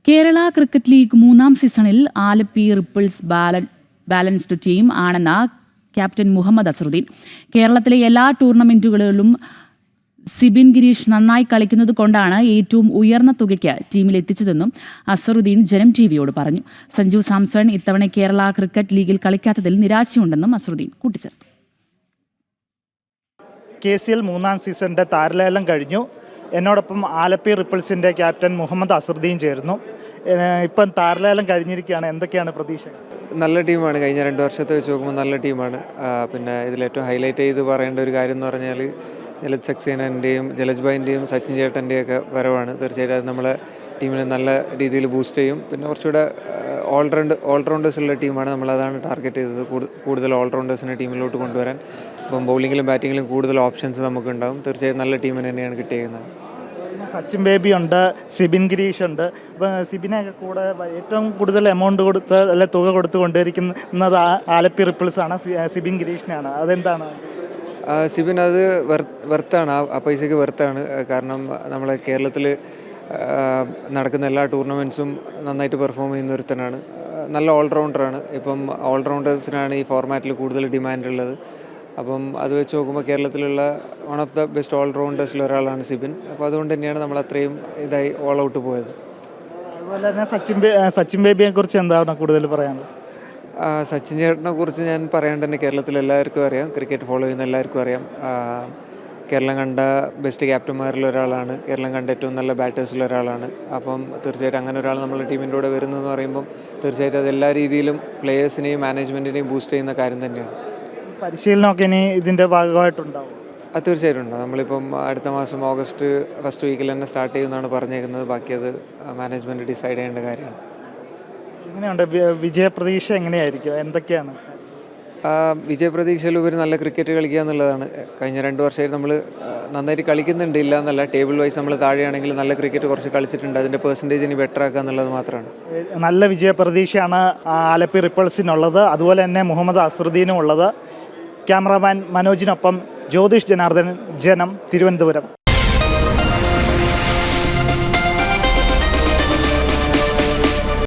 Kerala cricket league 3-ാം സീസണിൽ Alleppey ripples balanced team ആണെന്ന captain Muhammad Azharuddin. കേരളത്തിലെ എല്ലാ ടൂർണമെന്റുകളിലും സിബിൻ ഗിരീഷ് നന്നായി കളിക്കുന്നത് കൊണ്ടാണ് ഏറ്റവും ഉയർന്ന തുകയ്ക്ക് ടീമിൽ എത്തിച്ചതെന്നും അസറുദ്ദീൻ ജനം ടിവിയോട് പറഞ്ഞു. സഞ്ജു സാംസൺ ഇത്തവണ കേരള ക്രിക്കറ്റ് ലീഗിൽ കളിക്കാത്തതിൽ നിരാശയുണ്ടെന്നും അസറുദ്ദീൻ കൂട്ടിച്ചേർത്തു. KCL 3-ാം സീസണിൻ്റെ താരലേലം കഴിഞ്ഞു. എന്നോടൊപ്പം ആലപ്പി റിപ്പിൾസിൻ്റെ ക്യാപ്റ്റൻ മുഹമ്മദ് അസറുദ്ദീൻ ചേരുന്നു. ഇപ്പം താരലേലം കഴിഞ്ഞിരിക്കുകയാണ്. എന്തൊക്കെയാണ് പ്രതീക്ഷ? നല്ല ടീമാണ്. കഴിഞ്ഞ 2 വർഷത്തെ വെച്ച് നോക്കുമ്പോൾ നല്ല ടീമാണ്. പിന്നെ ഇതിലേറ്റവും ഹൈലൈറ്റ് ചെയ്ത് പറയേണ്ട ഒരു കാര്യം എന്ന് പറഞ്ഞാൽ ജലജ് സക്സേനൻ്റെയും ജലജ് ഭായിൻ്റെയും സച്ചിൻ ചേട്ടൻ്റെയൊക്കെ വരവാണ്. തീർച്ചയായിട്ടും അത് നമ്മളെ ടീമിനെ നല്ല രീതിയിൽ ബൂസ്റ്റ് ചെയ്യും. പിന്നെ കുറച്ചുകൂടെ ഓൾറൗണ്ടേഴ്സ് ഉള്ള ടീമാണ്. നമ്മളതാണ് ടാർഗറ്റ് ചെയ്തത്, കൂടുതൽ ഓൾറൗണ്ടേഴ്സിനെ ടീമിലോട്ട് കൊണ്ടുവരാൻ. അപ്പം ബൗളിങ്ങിലും ബാറ്റിങ്ങിലും കൂടുതൽ ഓപ്ഷൻസ് നമുക്കുണ്ടാകും. തീർച്ചയായും നല്ല ടീമിന് തന്നെയാണ് കിട്ടിയിരിക്കുന്നത്. സച്ചിൻ ബേബി ഉണ്ട്, സിബിൻ ഗിരീഷ് ഉണ്ട്. അപ്പോൾ സിബിനൊക്കെ കൂടെ ഏറ്റവും കൂടുതൽ എമൗണ്ട് കൊടുത്ത് അല്ലെ തുക കൊടുത്ത് കൊണ്ടുവരിക്കുന്നത് ആലപ്പി റിപ്പിൾസാണ്, സിബിൻ ഗിരീഷിനാണ്. അതെന്താണ്? സിബിൻ അത് വെർത്താണ്, ആ പൈസയ്ക്ക് വെർത്താണ്. കാരണം നമ്മളെ കേരളത്തിൽ നടക്കുന്ന എല്ലാ ടൂർണമെൻറ്റ്സും നന്നായിട്ട് പെർഫോം ചെയ്യുന്ന ഒരുത്തനാണ്. നല്ല ഓൾറൗണ്ടറാണ്. ഇപ്പം ഓൾറൗണ്ടേഴ്സിനാണ് ഈ ഫോർമാറ്റിൽ കൂടുതൽ ഡിമാൻഡ് ഉള്ളത്. അപ്പം അത് വെച്ച് നോക്കുമ്പോൾ കേരളത്തിലുള്ള വൺ ഓഫ് ദ ബെസ്റ്റ് ഓൾറൗണ്ടേഴ്സിൽ ഒരാളാണ് സിബിൻ. അപ്പോൾ അതുകൊണ്ട് തന്നെയാണ് നമ്മൾ അത്രയും ഇതായി ഓൾ ഔട്ട് പോയത്. അതുപോലെ തന്നെ സച്ചിൻ ബേബിയെ കുറിച്ച് എന്താണ് കൂടുതൽ പറയാനുള്ളത്? സച്ചിൻ ചേട്ടനെ കുറിച്ച് ഞാൻ പറയാണ്ട് തന്നെ കേരളത്തിൽ എല്ലാവർക്കും അറിയാം, ക്രിക്കറ്റ് ഫോളോ ചെയ്യുന്ന എല്ലാവർക്കും അറിയാം. കേരളം കണ്ട ബെസ്റ്റ് ക്യാപ്റ്റന്മാരിൽ ഒരാളാണ്, കേരളം കണ്ട ഏറ്റവും നല്ല ബാറ്റേഴ്സിൽ ഒരാളാണ്. അപ്പം തീർച്ചയായിട്ടും അങ്ങനെ ഒരാൾ നമ്മുടെ ടീമിൻ്റെ കൂടെ വരുന്നു എന്ന് പറയുമ്പം തീർച്ചയായിട്ടും അത് എല്ലാ രീതിയിലും പ്ലേയേഴ്സിനെയും മാനേജ്മെൻറ്റിനെയും ബൂസ്റ്റ് ചെയ്യുന്ന കാര്യം തന്നെയാണ്. പരിശീലനമൊക്കെ ഇനി ഇതിൻ്റെ ഭാഗമായിട്ടുണ്ടാവും? അത് തീർച്ചയായിട്ടും ഉണ്ടാവും. നമ്മളിപ്പം അടുത്ത മാസം ഓഗസ്റ്റ് ഫസ്റ്റ് വീക്കിൽ തന്നെ സ്റ്റാർട്ട് ചെയ്യുമെന്നാണ് പറഞ്ഞേക്കുന്നത്. ബാക്കി അത് മാനേജ്മെൻറ്റ് ഡിസൈഡ് ചെയ്യേണ്ട കാര്യമാണ്. എങ്ങനെയുണ്ട് വിജയപ്രതീക്ഷ? എങ്ങനെയായിരിക്കും? എന്തൊക്കെയാണ് വിജയപ്രതീക്ഷയിൽ ഉപരി നല്ല ക്രിക്കറ്റ് കളിക്കുക എന്നുള്ളതാണ്. കഴിഞ്ഞ 2 വർഷമായിട്ട് നമ്മൾ നന്നായിട്ട് കളിക്കുന്നുണ്ട്, ഇല്ല എന്നല്ല. ടേബിൾ വൈസ് നമ്മൾ താഴെയാണെങ്കിൽ നല്ല ക്രിക്കറ്റ് കുറച്ച് കളിച്ചിട്ടുണ്ട്. അതിൻ്റെ പെർസെൻറ്റേജ് ഇനി ബെറ്റർ ആക്കുക എന്നുള്ളത് മാത്രമാണ്. നല്ല വിജയപ്രതീക്ഷയാണ് ആലപ്പി റിപ്പിൾസിനുള്ളത്, അതുപോലെ തന്നെ മുഹമ്മദ് അസറുദ്ദീനും ഉള്ളത്. ക്യാമറാമാൻ മനോജിനൊപ്പം ജ്യോതിഷ് ജനാർദ്ദനൻ, ജനം, തിരുവനന്തപുരം.